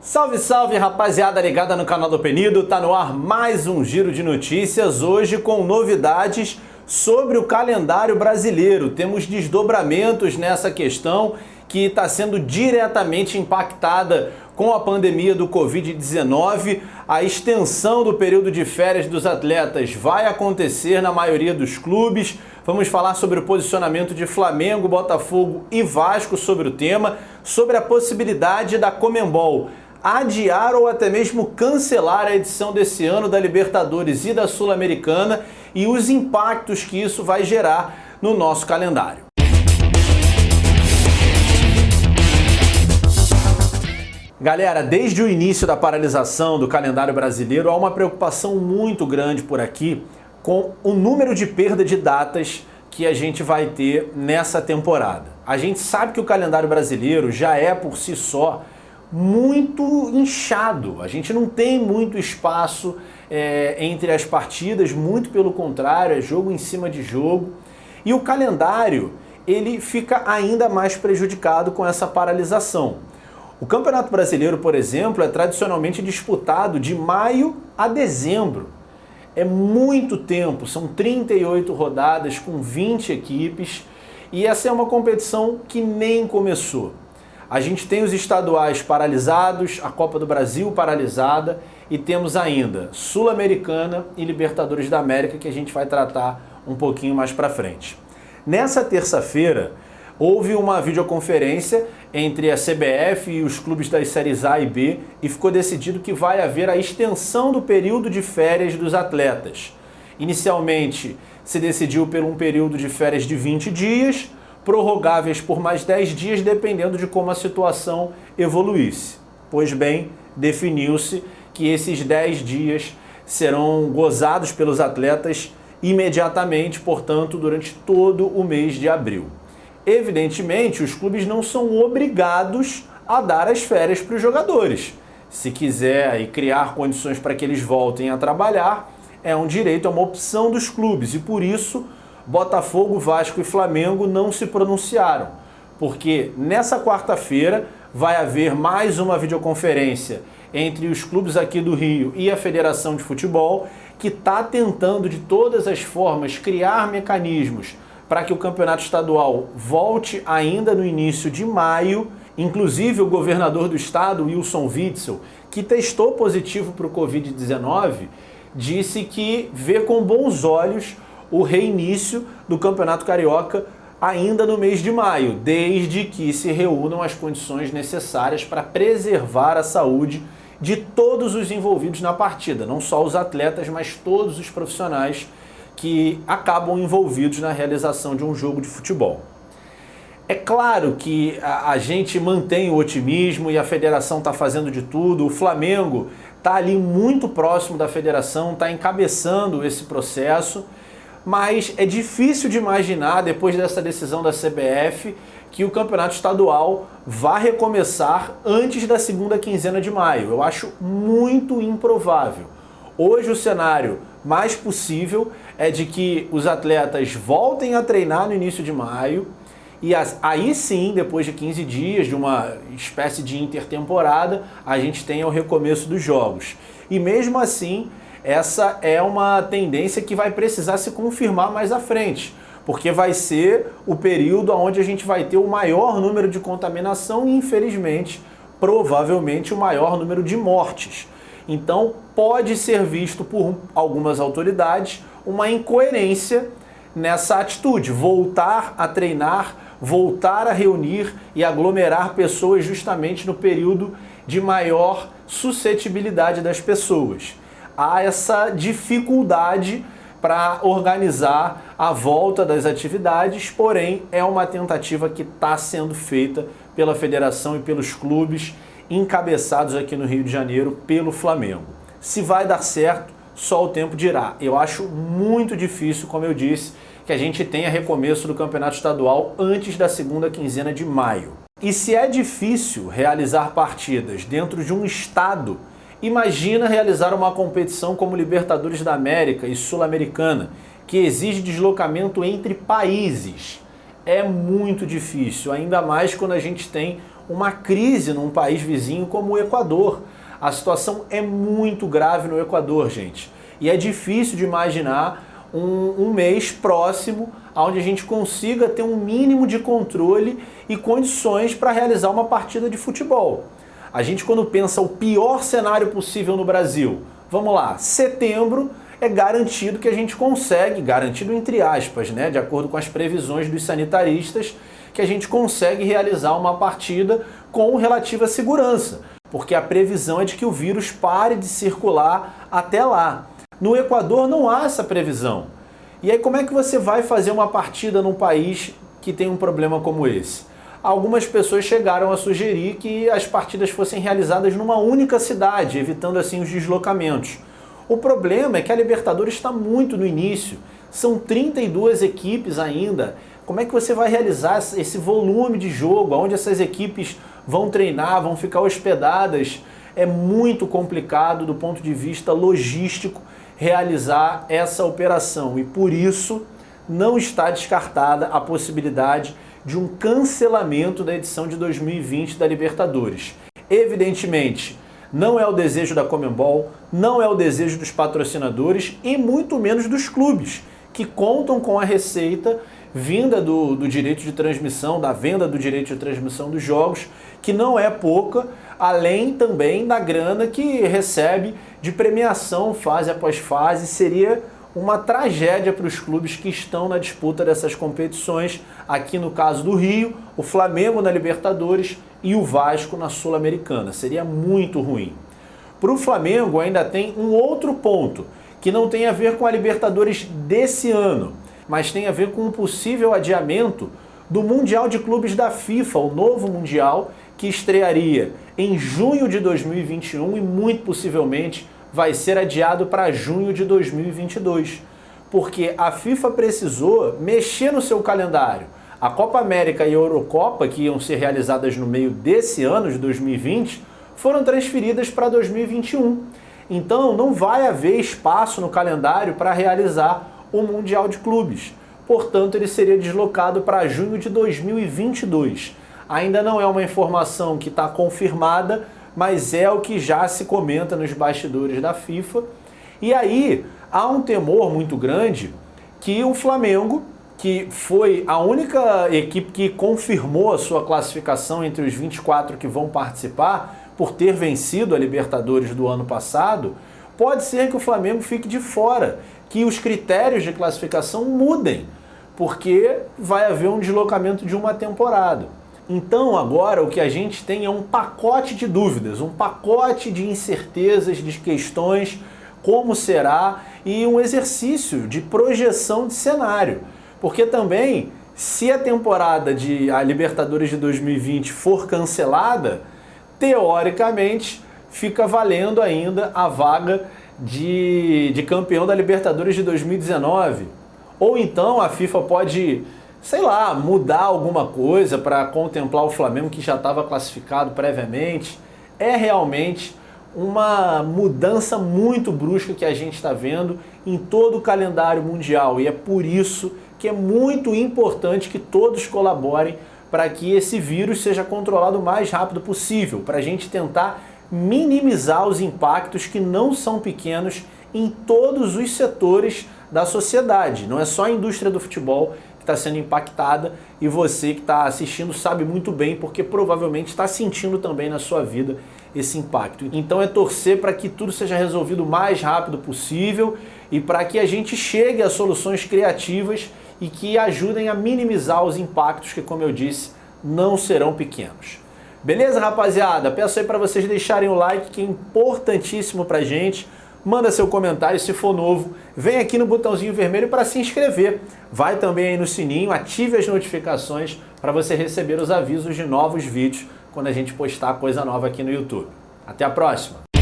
Salve, salve, rapaziada ligada no canal do Penido, tá no ar mais um giro de notícias, hoje com novidades sobre o calendário brasileiro. Temos desdobramentos nessa questão que está sendo diretamente impactada com a pandemia do Covid-19. A extensão do período de férias dos atletas vai acontecer na maioria dos clubes. Vamos falar sobre o posicionamento de Flamengo, Botafogo e Vasco sobre o tema, sobre a possibilidade da Conmebol adiar ou até mesmo cancelar a edição desse ano da Libertadores e da Sul-Americana e os impactos que isso vai gerar no nosso calendário. Galera, desde o início da paralisação do calendário brasileiro, há uma preocupação muito grande por aqui com o número de perda de datas que a gente vai ter nessa temporada. A gente sabe que o calendário brasileiro já é por si só muito inchado, a gente não tem muito espaço entre as partidas, muito pelo contrário, é jogo em cima de jogo, e o calendário ele fica ainda mais prejudicado com essa paralisação. O Campeonato Brasileiro, por exemplo, é tradicionalmente disputado de maio a dezembro. É muito tempo, são 38 rodadas com 20 equipes e essa é uma competição que nem começou. A gente tem os estaduais paralisados, a Copa do Brasil paralisada e temos ainda Sul-Americana e Libertadores da América que a gente vai tratar um pouquinho mais para frente. Nessa terça-feira, houve uma videoconferência entre a CBF e os clubes das séries A e B e ficou decidido que vai haver a extensão do período de férias dos atletas. Inicialmente, se decidiu por um período de férias de 20 dias, prorrogáveis por mais 10 dias, dependendo de como a situação evoluísse. Pois bem, definiu-se que esses 10 dias serão gozados pelos atletas imediatamente, portanto, durante todo o mês de abril. Evidentemente, os clubes não são obrigados a dar as férias para os jogadores. Se quiser e criar condições para que eles voltem a trabalhar, é um direito, é uma opção dos clubes. E por isso, Botafogo, Vasco e Flamengo não se pronunciaram. Porque nessa quarta-feira vai haver mais uma videoconferência entre os clubes aqui do Rio e a Federação de Futebol, que está tentando de todas as formas criar mecanismos para que o campeonato estadual volte ainda no início de maio. Inclusive o governador do estado, Wilson Witzel, que testou positivo para o Covid-19, disse que vê com bons olhos o reinício do Campeonato Carioca ainda no mês de maio, desde que se reúnam as condições necessárias para preservar a saúde de todos os envolvidos na partida, não só os atletas, mas todos os profissionais que acabam envolvidos na realização de um jogo de futebol. É claro que a gente mantém o otimismo e a federação está fazendo de tudo, o Flamengo está ali muito próximo da federação, está encabeçando esse processo, mas é difícil de imaginar, depois dessa decisão da CBF, que o campeonato estadual vá recomeçar antes da segunda quinzena de maio. Eu acho muito improvável. Hoje o cenário mais possível é de que os atletas voltem a treinar no início de maio e aí sim, depois de 15 dias, de uma espécie de intertemporada, a gente tenha o recomeço dos jogos. E mesmo assim, essa é uma tendência que vai precisar se confirmar mais à frente, porque vai ser o período onde a gente vai ter o maior número de contaminação e, infelizmente, provavelmente o maior número de mortes. Então, pode ser visto por algumas autoridades uma incoerência nessa atitude, voltar a treinar, voltar a reunir e aglomerar pessoas justamente no período de maior suscetibilidade das pessoas. Há essa dificuldade para organizar a volta das atividades, porém é uma tentativa que está sendo feita pela federação e pelos clubes encabeçados aqui no Rio de Janeiro pelo Flamengo. Se vai dar certo, só o tempo dirá. Eu acho muito difícil, como eu disse, que a gente tenha recomeço do campeonato estadual antes da segunda quinzena de maio. E se é difícil realizar partidas dentro de um estado, imagina realizar uma competição como Libertadores da América e Sul-Americana, que exige deslocamento entre países. É muito difícil, ainda mais quando a gente tem uma crise num país vizinho como o Equador. A situação é muito grave no Equador, gente. E é difícil de imaginar um mês próximo onde a gente consiga ter um mínimo de controle e condições para realizar uma partida de futebol. A gente, quando pensa o pior cenário possível no Brasil, vamos lá, setembro é garantido que a gente consegue, garantido entre aspas, né, de acordo com as previsões dos sanitaristas, que a gente consegue realizar uma partida com relativa segurança, porque a previsão é de que o vírus pare de circular até lá. No Equador não há essa previsão. E aí como é que você vai fazer uma partida num país que tem um problema como esse? Algumas pessoas chegaram a sugerir que as partidas fossem realizadas numa única cidade, evitando assim os deslocamentos. O problema é que a Libertadores está muito no início, são 32 equipes ainda. Como é que você vai realizar esse volume de jogo, onde essas equipes vão treinar, vão ficar hospedadas? É muito complicado do ponto de vista logístico realizar essa operação e por isso não está descartada a possibilidade de um cancelamento da edição de 2020 da Libertadores. Evidentemente, não é o desejo da Conmebol, não é o desejo dos patrocinadores e muito menos dos clubes, que contam com a receita vinda do direito de transmissão, da venda do direito de transmissão dos jogos, que não é pouca, além também da grana que recebe de premiação fase após fase. Seria uma tragédia para os clubes que estão na disputa dessas competições, aqui no caso do Rio, o Flamengo na Libertadores e o Vasco na Sul-Americana. Seria muito ruim. Para o Flamengo ainda tem um outro ponto, que não tem a ver com a Libertadores desse ano, mas tem a ver com um possível adiamento do Mundial de Clubes da FIFA, o novo Mundial, que estrearia em junho de 2021 e muito possivelmente vai ser adiado para junho de 2022, porque a FIFA precisou mexer no seu calendário. A Copa América e a Eurocopa, que iam ser realizadas no meio desse ano de 2020, foram transferidas para 2021. Então não vai haver espaço no calendário para realizar o Mundial de Clubes. Portanto, ele seria deslocado para junho de 2022. Ainda não é uma informação que está confirmada, mas é o que já se comenta nos bastidores da FIFA. E aí há um temor muito grande que o Flamengo, que foi a única equipe que confirmou a sua classificação entre os 24 que vão participar, por ter vencido a Libertadores do ano passado, pode ser que o Flamengo fique de fora, que os critérios de classificação mudem, porque vai haver um deslocamento de uma temporada. Então agora o que a gente tem é um pacote de dúvidas, um pacote de incertezas, de questões, como será, e um exercício de projeção de cenário. Porque também, se a temporada de a Libertadores de 2020 for cancelada, teoricamente fica valendo ainda a vaga de campeão da Libertadores de 2019. Ou então a FIFA pode, sei lá, mudar alguma coisa para contemplar o Flamengo que já estava classificado previamente. É realmente uma mudança muito brusca que a gente está vendo em todo o calendário mundial e é por isso que é muito importante que todos colaborem para que esse vírus seja controlado o mais rápido possível, para a gente tentar minimizar os impactos que não são pequenos em todos os setores da sociedade. Não é só a indústria do futebol que está sendo impactada e você que está assistindo sabe muito bem, porque provavelmente está sentindo também na sua vida esse impacto. Então é torcer para que tudo seja resolvido o mais rápido possível e para que a gente chegue a soluções criativas e que ajudem a minimizar os impactos que, como eu disse, não serão pequenos. Beleza, rapaziada? Peço aí para vocês deixarem o like, que é importantíssimo pra gente. Manda seu comentário se for novo. Vem aqui no botãozinho vermelho para se inscrever. Vai também aí no sininho, ative as notificações para você receber os avisos de novos vídeos quando a gente postar coisa nova aqui no YouTube. Até a próxima!